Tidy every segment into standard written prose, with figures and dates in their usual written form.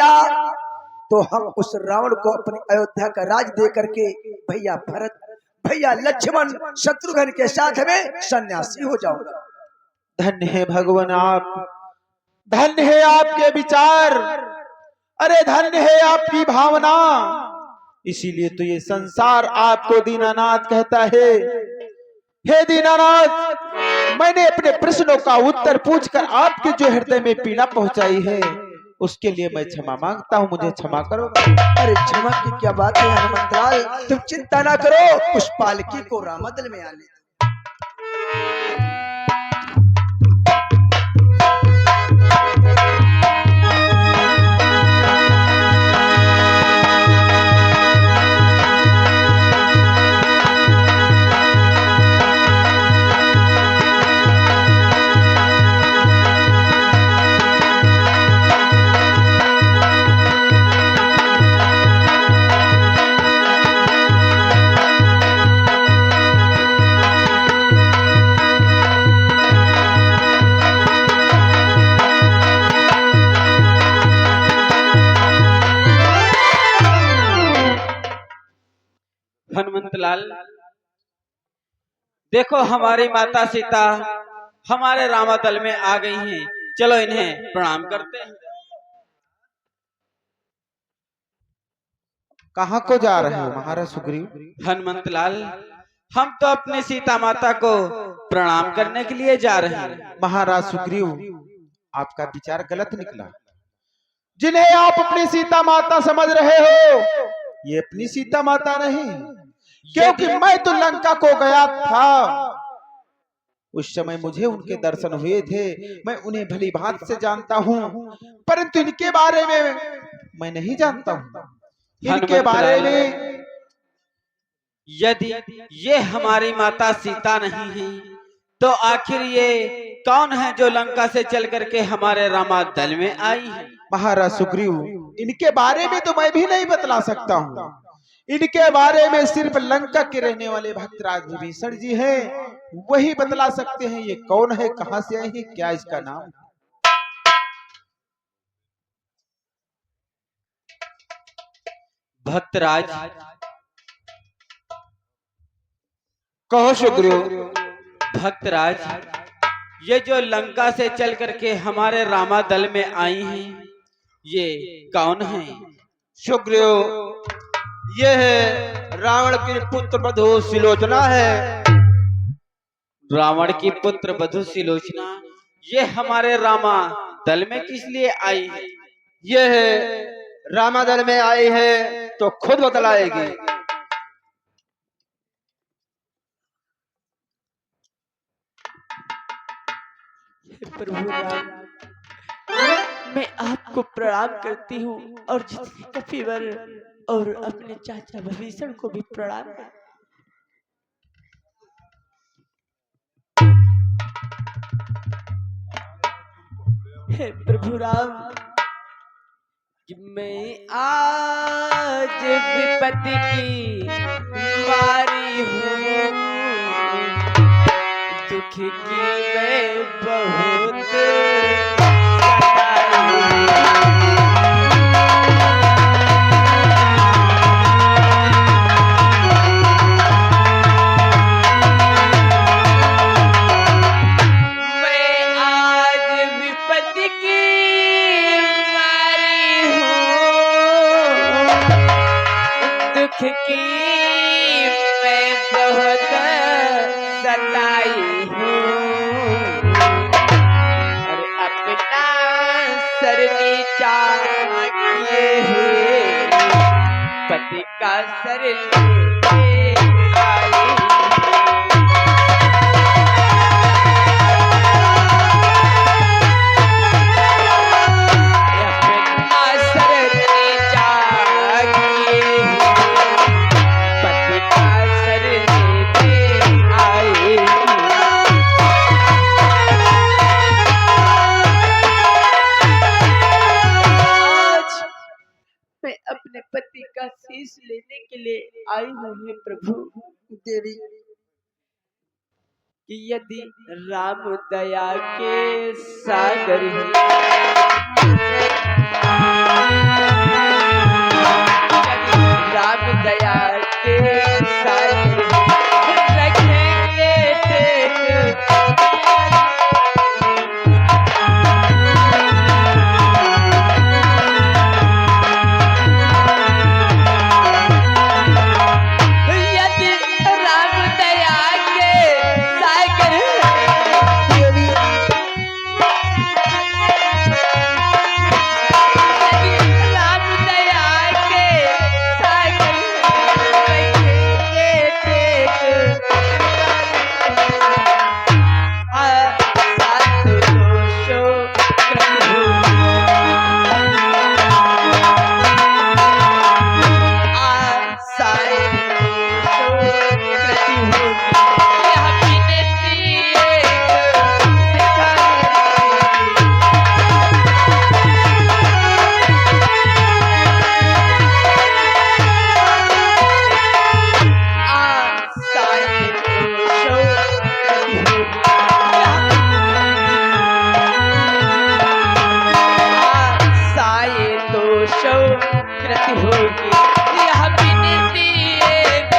दिया तो हम उस रावण को अपनी अयोध्या का राज दे करके भैया भरत, भैया लक्ष्मण, शत्रुघ्न के साथ में सन्यासी हो जाऊंगा। धन्य है भगवान आप, धन्य है आपके विचार, अरे धन्य है आपकी भावना। इसीलिए तो ये संसार आपको दीनानाथ कहता है। हे दीनानाथ, मैंने अपने प्रश्नों का उत्तर पूछकर आपके जो हृदय में पीड़ा पहुंचाई है उसके लिए मैं क्षमा मांगता हूं, मुझे क्षमा करो। अरे क्षमा की क्या बात है हनुमंतलाल, तुम चिंता ना करो, उस पालकी को रामदल में आने दो। हनुमंतलाल, देखो हमारी माता सीता हमारे रामादल में आ गई हैं, चलो इन्हें प्रणाम करते हैं। कहाँ को जा रहे हो महाराज सुग्रीव? हनुमंतलाल, हम तो अपनी सीता माता को प्रणाम करने के लिए जा रहे हैं। महाराज सुग्रीव, आपका विचार गलत निकला। जिन्हें आप अपनी सीता माता समझ रहे हो ये अपनी सीता माता नहीं, क्योंकि मैं तो लंका को गया था, उस समय मुझे उनके दर्शन हुए थे, मैं उन्हें भली भांति से जानता हूँ, परंतु इनके बारे में मैं नहीं जानता हूँ। इनके बारे में यदि ये हमारी माता सीता नहीं है तो आखिर ये कौन है जो लंका से चल करके हमारे रामादल में आई है? महाराज सुग्रीव, इनके बारे में तो मैं भी नहीं बतला सकता हूँ। इनके बारे में सिर्फ लंका के रहने वाले भक्तराज विभीषण जी हैं, वही बतला सकते हैं ये कौन है, कहां से आई है, क्या इसका नाम। भक्तराज, कहो सुग्रीव। भक्तराज, ये जो लंका से चल करके हमारे रामादल में आई हैं, ये कौन है? सुग्रीव, ये है रावण की पुत्र वधू सुलोचना है। रावण की पुत्र वधू सुलोचना ये हमारे रामा दल में किस लिए आई है? ये है रामादल में आई है तो खुद बतलाएगी। प्रभु राम, मैं आपको प्रणाम करती हूँ और जितने कपिवर और अपने चाचा विभीषण को भी प्रणाम करती हूँ। हे प्रभु राम, कि मैं आज विपत्ति की मारी हूँ, दुख की मैं बहुत की मैं बहुत सताई हूँ और अपना सर नीचा किए हुए पति का सर लेके आई। अपने पति का शीश लेने के लिए आई हूँ प्रभु देवी, कि यदि राम दया के सागर हैं राम दया के साथ रखेंगे टेक। यदि राम दया के सागर देवी राम दया के सागर रखेंगे टेक। साथ दोषों प्रभु आशाएं दोषों कृति होगी। यह विनती आशाएं दोषों कृति होगी। आशाएं दोषों कृति होगी। यह विनती एक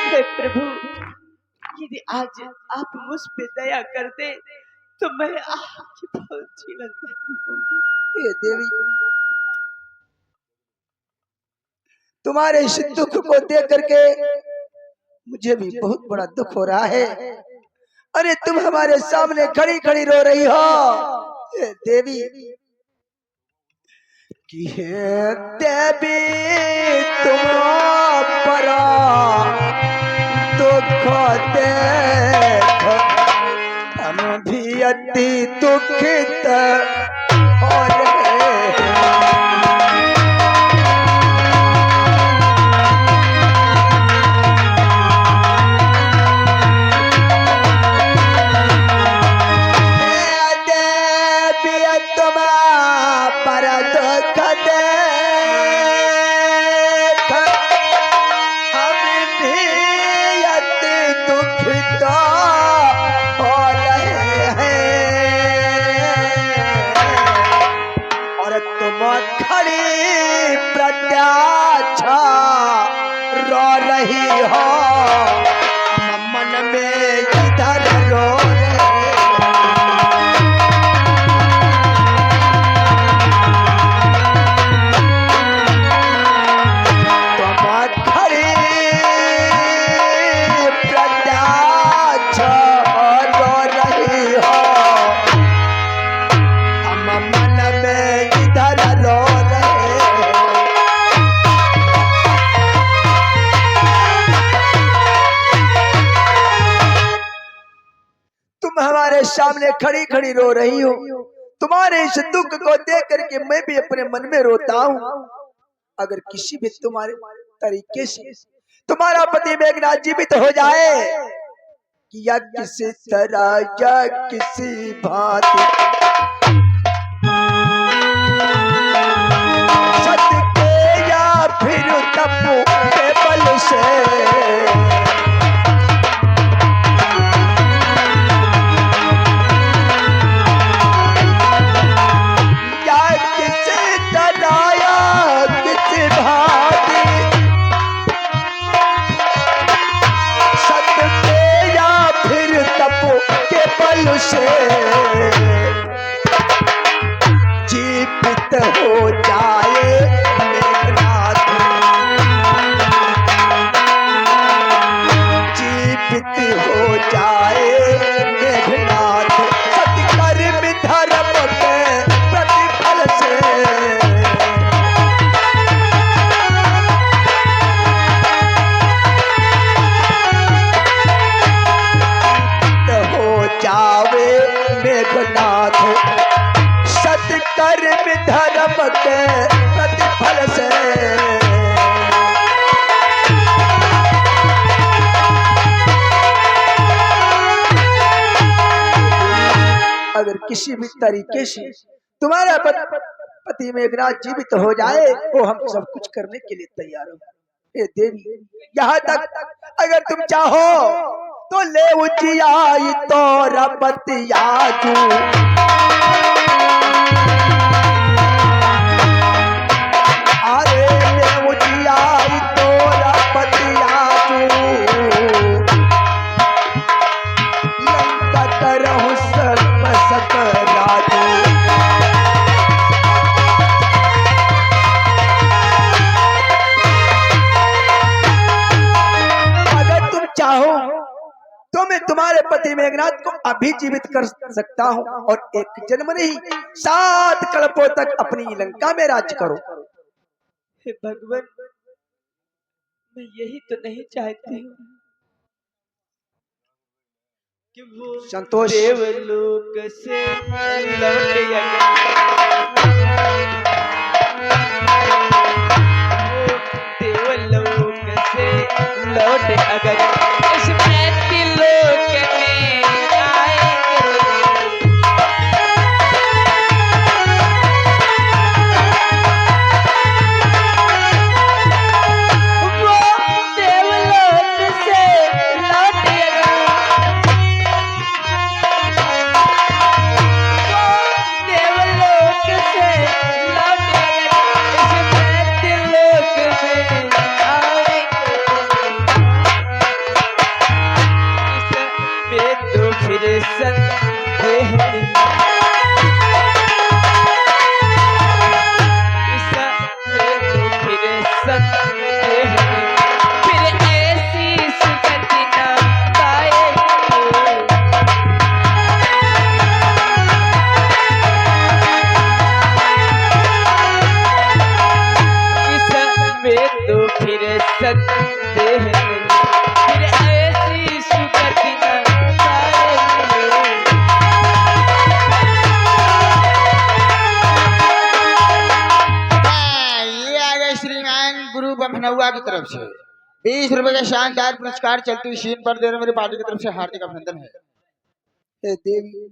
हे प्रभु, यदि आज आप मुझ पे दया कर दे तो मैं आपकी बहुत जीवन धन्य होंगी। हे देवी तुम्हारे इस दुख को देख करके मुझे भी बहुत बड़ा दुख हो रहा है। अरे तुम हमारे सामने खड़ी खड़ी रो रही हो। हे देवी कि हे देवी तुम पर दुख देख हम भी अति दुखित हो रहे हैं। रो रही हो मन में इधर रो रहे तुम खड़ी प्रत्याक्ष रो रही हो हम मन में इधर रो रहे हमारे सामने खड़ी खड़ी रो रही हो। तुम्हारे इस दुख को देख करके मैं भी अपने मन में रोता हूँ। अगर किसी भी तुम्हारे तरीके से तुम्हारा पति मेघनाथ जीवित हो जाए कि या किसी तरह या किसी भांति सत्य के या फिर तपो के बल से से जीवित हो जाए मेघनाथ जीवित हो जाए मेघनाथ सत्कर्म धर्म के प्रतिफल से जावे मेघनाथ सत्कर्म धर्म के प्रतिफल से अगर किसी भी तरीके से तुम्हारा पति मेघनाथ जीवित हो जाए तो हम सब कुछ करने के लिए तैयार हो। हे देवी, यहाँ तक अगर तुम चाहो तो ले उजियाई तो रपतिया जू। अरे ले उजियाई तो रपतिया जू, लंका करहु सर्प सकराजू। अगर तुम चाहो तो मैं तुम्हारे पति मेघनाथ को अभी जीवित कर सकता हूँ और एक जन्म नहीं 7 कल्पों तक अपनी लंका में राज करो। हे भगवान, मैं यही तो नहीं चाहती हूँ कि वो संतोष। देवलोक से लौट देवलोक से लौट अगर इस मृत्युलोक में आएंगे। वो देवलोक से लौट देवलोक से लौट इस मृत्युलोक में आएंगे। इसमें तो फिर संदेह नहीं, इसमें तो फिर संदेह नहीं, फिर ऐसी सुगति न पाएंगे। इसमें तो फिर संदेह नहीं, फिर ऐसी सुगति न पाएंगे। ये आ गए श्रीमान गुरु बमनौआ की तरफ से 20 रुपए का शानदार पुरस्कार चलती हुई शीन पर दे रहे मेरी पार्टी की तरफ से हार्दिक अभिनंदन है। हे देवी,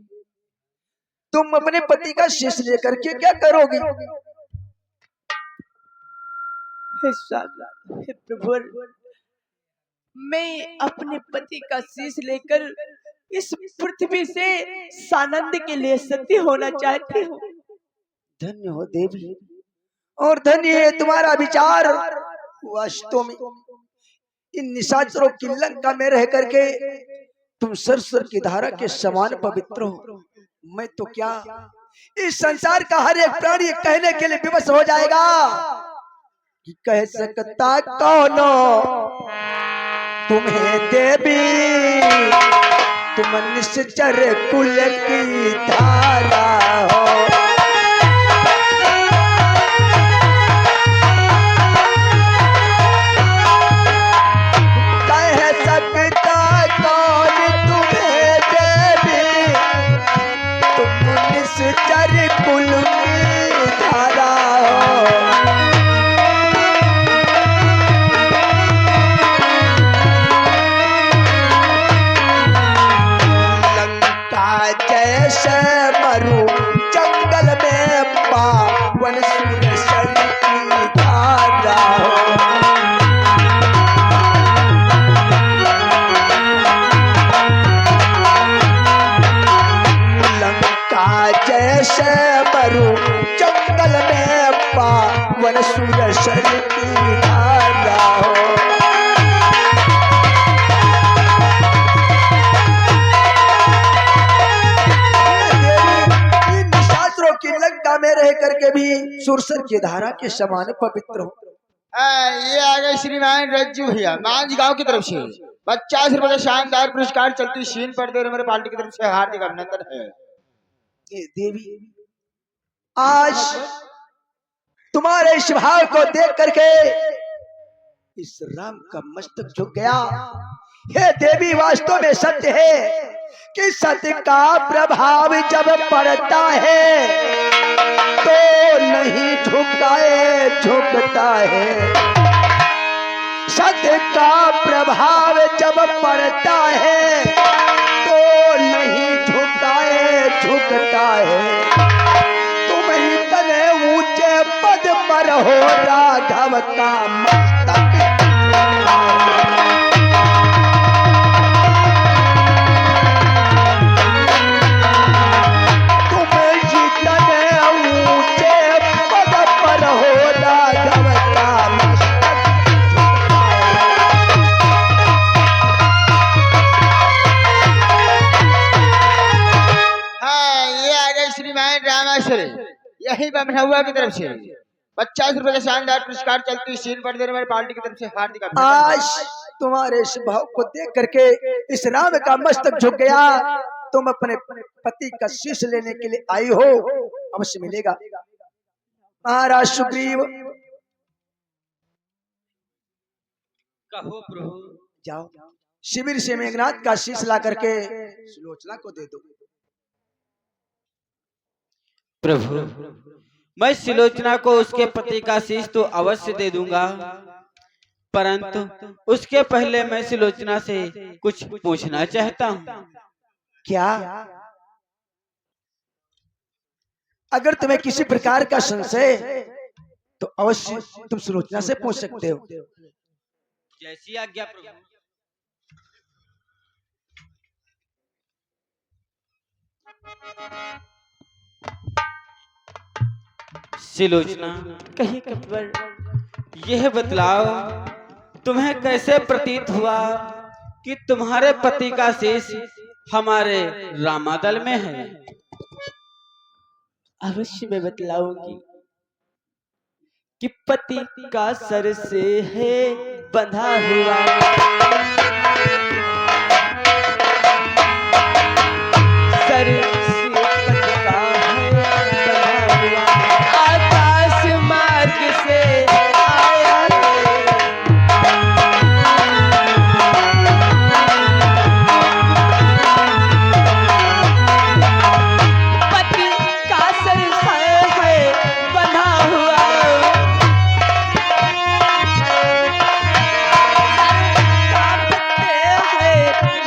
तुम अपने पति का शीश लेकर के क्या करोगी? हे सामने, हे प्रभु, मैं अपने पति का शीश लेकर इस पृथ्वी से सानंद के लिए सती होना चाहती हूँ। धन्य हो देवी, और धन्य है तुम्हारा विचार। वास्तव में इन निशाचरों की लंका में रह करके तुम सरसर की धारा के समान पवित्र हो। मैं तो क्या, इस संसार का हर एक प्राणी कहने के लिए विवश हो जाएगा कि कह सकता कौन तुम्हें देवी, तुम निश्चर कुल की धारा हो। कह सकता कौन तुम्हें देवी, तुम निश्चर कुल की धारा हो। जैसे मरु जंगल में पावन सुरसर की धारा हो। लंका जैसे मरु जंगल में पावन सुरसर की धारा हो। में रह करके भी सुरसर की धारा के समान पवित्र हो। ये आ गए श्रीमान रज्जू भैया मांझ गांव की तरफ से 50 रुपए का शानदार पुरस्कार चलती शीन पर दे रहे मेरे पार्टी की तरफ से हार्दिक अभिनंदन है। ये देवी, आज तुम्हारे इस भाव को देख करके इस राम का मस्तक झुक गया। हे देवी, वास्तव में सत्य है कि सत्य का प्रभाव जब पड़ता है तो नहीं झुकता है। सत्य का प्रभाव जब पड़ता है तो नहीं झुकता है। तुम इतने ऊंचे पद पर हो, राघव का मस्तक मास्टर यही बमहुआ की तरफ से 50 रुपए का शानदार पुरस्कार चलती सीन पर दे रहे हमारी पार्टी की तरफ से हार्दिक अभिनंदन। आज तुम्हारे इस भाव को देख करके इस राम का मस्तक झुक गया। तुम अपने पति का शीश लेने के लिए आई हो, अवश्य मिलेगा। महाराज सुग्रीव, कहो प्रभु। जाओ शिविर से मेघनाथ का शीश ला करके सुलोचना को दे दो। प्रभु, मैं सुलोचना को उसके पति का शीश तो अवश्य दे दूंगा, परंतु उसके पहले मैं सुलोचना से कुछ पूछना चाहता हूँ। क्या? अगर तुम्हें किसी प्रकार का संशय तो अवश्य तुम सुलोचना से पूछ सकते हो। जैसी आज्ञा प्रभु। सुलोचना, कहीं कब्र यह बतलाओ तुम्हें कैसे प्रतीत हुआ कि तुम्हारे पति का शीश हमारे रामादल में है? अवश्य मैं बतलाऊंगी कि पति का सर से है बंधा हुआ, सर से पति का है बंधा हुआ, आकाश मार्ग से आया है। पति का सर से है बंधा हुआ,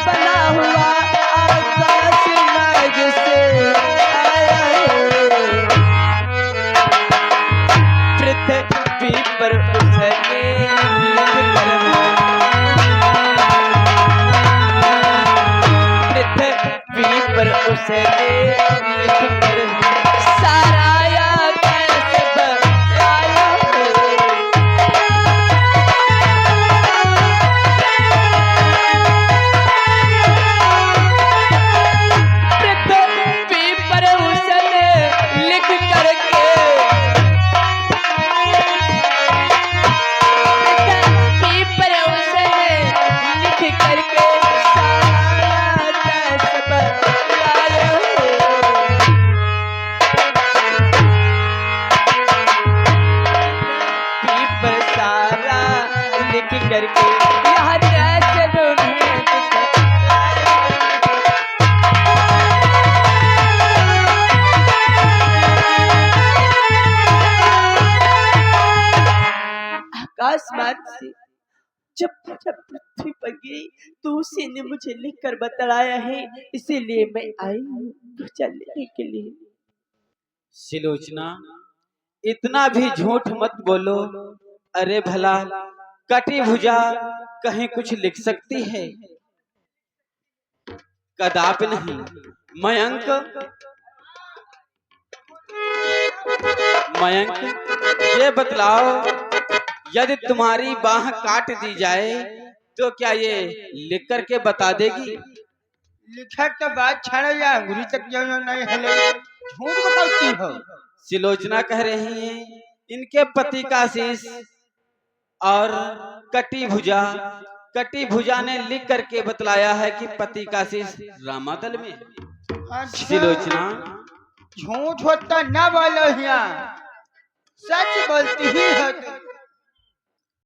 बना हुआ, आकाश मार्ग से आया है। पृथ्वी पर उसने लिख कर, पृथ्वी पर उसने लिख कर साराया कैसे बताया है। पृथ्वी पर उसने लिख करके, पृथ्वी पर उसने लिख करके सारा कैसे बताया है। पृथ्वी पर सारा लिख करके यहाँ कैसे ढूंढे आकाश मार्ग से जब जब पृथ्वी पर गिरी तो उसी ने मुझे लिखकर बतलाया है, इसीलिए मैं आई हूँ पूजा लेने के लिए। सुलोचना, इतना भी झूठ मत बोलो। अरे भला कटी भुजा कहीं कुछ लिख सकती है? कदापि नहीं। मयंक, मयंक, ये बतलाओ यदि तुम्हारी बाह काट दी जाए तो क्या ये लिख करके बता देगी? लिखा के बाद छाड़ा या अंगुली तक जो नहीं हिले, झूठ बताती हो। सुलोचना कह रही है इनके पति का शीश और कटी भुजा ने लिख करके बतलाया है कि पति का शीश रामादल में है। सुलोचना, झूठ होता ना बोलो यहाँ, सच बोलती ही हो।